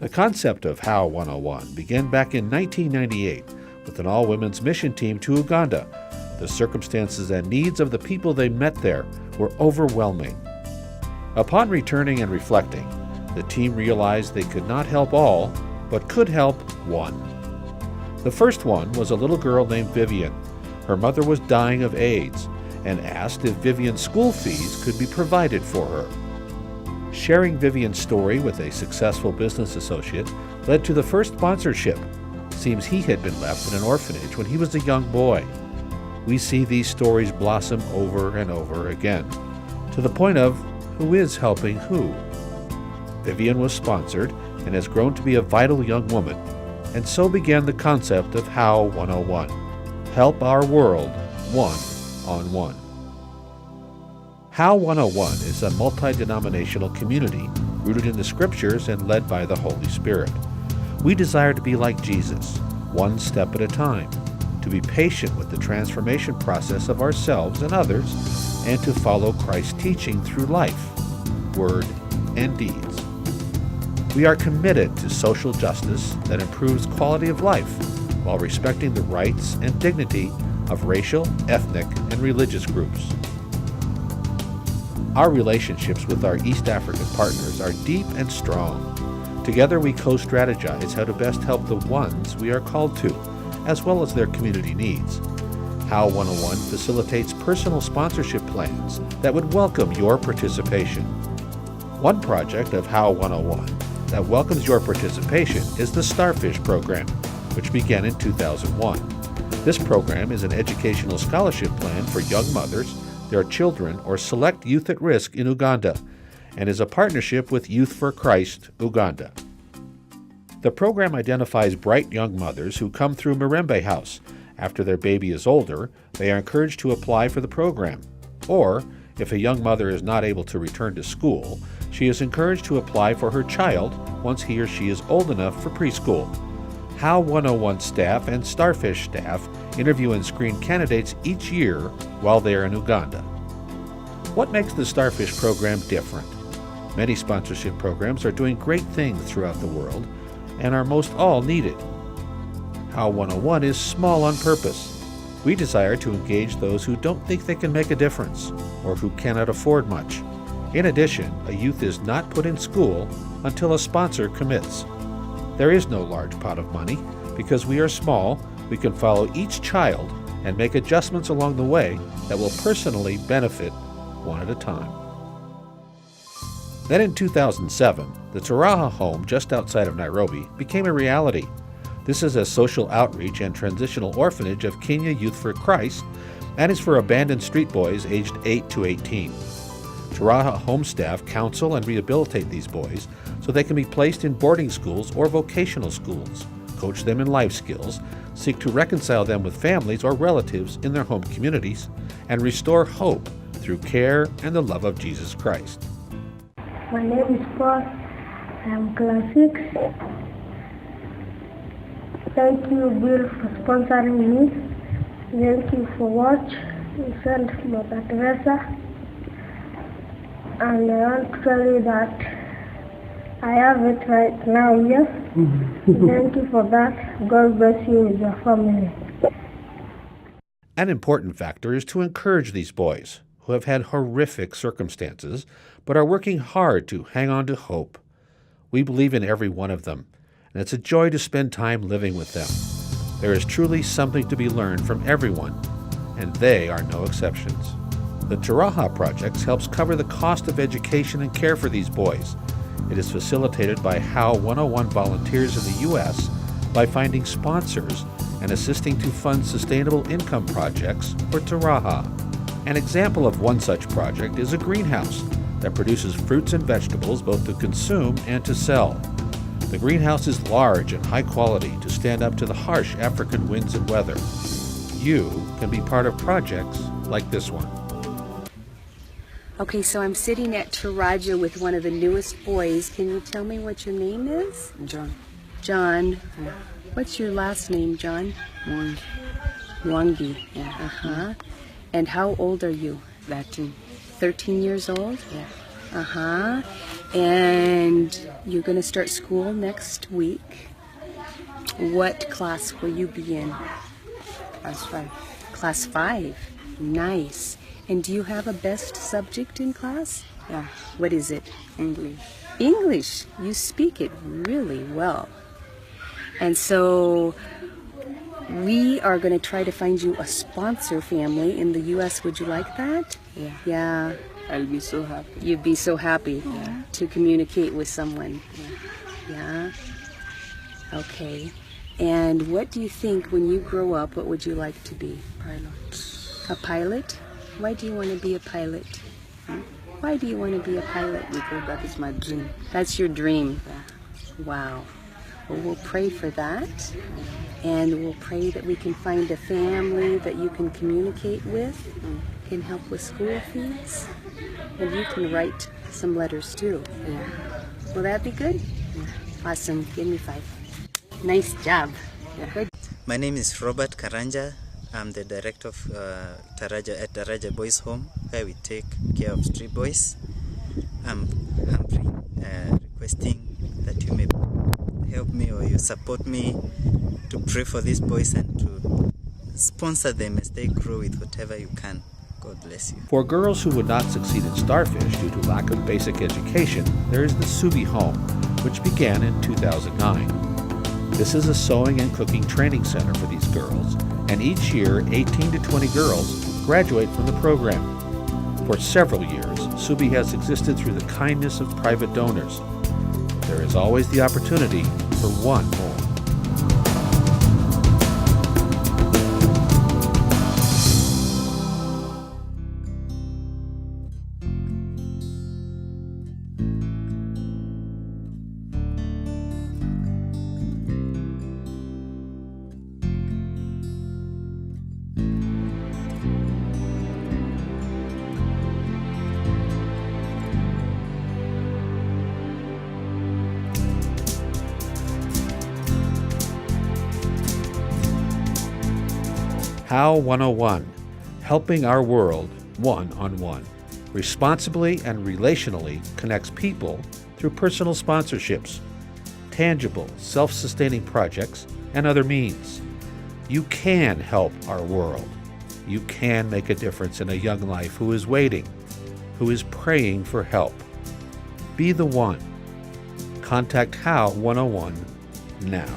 The concept of HOW 101 began back in 1998 with an all-women's mission team to Uganda. The circumstances and needs of the people they met there were overwhelming. Upon returning and reflecting, the team realized they could not help all, but could help one. The first one was a little girl named Vivian. Her mother was dying of AIDS and asked if Vivian's school fees could be provided for her. Sharing Vivian's story with a successful business associate led to the first sponsorship. Seems he had been left in an orphanage when he was a young boy. We see these stories blossom over and over again, to the point of who is helping who. Vivian was sponsored and has grown to be a vital young woman, and so began the concept of HOW 101. Help our world one-on-one. HOW 101 is a multi-denominational community rooted in the Scriptures and led by the Holy Spirit. We desire to be like Jesus, one step at a time, to be patient with the transformation process of ourselves and others, and to follow Christ's teaching through life, word, and deeds. We are committed to social justice that improves quality of life while respecting the rights and dignity of racial, ethnic, and religious groups. Our relationships with our East African partners are deep and strong. Together we co-strategize how to best help the ones we are called to, as well as their community needs. HOW 101 facilitates personal sponsorship plans that would welcome your participation. One project of HOW 101 that welcomes your participation is the Starfish Program, which began in 2001. This program is an educational scholarship plan for young mothers, their children, or select youth at risk in Uganda, and is a partnership with Youth for Christ, Uganda. The program identifies bright young mothers who come through Mirembe House. After their baby is older, they are encouraged to apply for the program. Or, if a young mother is not able to return to school, she is encouraged to apply for her child once he or she is old enough for preschool. HOW 101 staff and Starfish staff interview and screen candidates each year while they are in Uganda. What makes the Starfish program different? Many sponsorship programs are doing great things throughout the world and are most all needed. HOW 101 is small on purpose. We desire to engage those who don't think they can make a difference or who cannot afford much. In addition, a youth is not put in school until a sponsor commits. There is no large pot of money. Because we are small, we can follow each child and make adjustments along the way that will personally benefit one at a time. Then in 2007, the Turaha home just outside of Nairobi became a reality. This is a social outreach and transitional orphanage of Kenya Youth for Christ and is for abandoned street boys aged 8 to 18. Turaha home staff counsel and rehabilitate these boys so they can be placed in boarding schools or vocational schools, coach them in life skills, seek to reconcile them with families or relatives in their home communities, and restore hope through care and the love of Jesus Christ. My name is Paul. I am class 6. Thank you, Bill, for sponsoring me. Thank you for watch. You sent Mother Teresa. And I want to tell you that I have it right now here. Thank you for that. God bless you with your family. An important factor is to encourage these boys who have had horrific circumstances but are working hard to hang on to hope. We believe in every one of them, and it's a joy to spend time living with them. There is truly something to be learned from everyone, and they are no exceptions. The Turaha Project helps cover the cost of education and care for these boys. It is facilitated by HOW 101 volunteers in the U.S. by finding sponsors and assisting to fund sustainable income projects for Turaha. An example of one such project is a greenhouse that produces fruits and vegetables both to consume and to sell. The greenhouse is large and high quality to stand up to the harsh African winds and weather. You can be part of projects like this one. Okay, so I'm sitting at Taraja with one of the newest boys. Can you tell me what your name is? John. John. Yeah. What's your last name, John? Mwangi. Mwangi. Yeah. Uh-huh. And how old are you? 13. 13 years old? Yeah. Uh-huh. And you're going to start school next week. What class will you be in? Class 5. Class 5. Nice. And do you have a best subject in class? Yeah, What is it? English. English. You speak it really well. And so we are going to try to find you a sponsor family in the U.S. Would you like that? Yeah. Yeah. I'll be so happy. You'd be so happy to communicate with someone. Yeah. Okay. And what do you think when you grow up, what would you like to be? Pilot. A pilot? Why do you want to be a pilot? Why do you want to be a pilot? Because that is my dream. That's your dream. Yeah. Wow. Well, we'll pray for that. And we'll pray that we can find a family that you can communicate with, can help with school fees. And you can write some letters too. Yeah. Will that be good? Awesome. Give me 5. Nice job. Good. My name is Robert Karanja. I'm the director of Taraja Boys Home, where we take care of street boys. I'm humbly requesting that you may help me or you support me to pray for these boys and to sponsor them as they grow with whatever you can. God bless you. For girls who would not succeed in Starfish due to lack of basic education, there is the Subi Home, which began in 2009. This is a sewing and cooking training center for these girls, and each year 18 to 20 girls graduate from the program. For several years, Subi has existed through the kindness of private donors. There is always the opportunity for one more. HOW 101, helping our world one-on-one, responsibly and relationally connects people through personal sponsorships, tangible, self-sustaining projects, and other means. You can help our world. You can make a difference in a young life who is waiting, who is praying for help. Be the one. Contact HOW 101 now.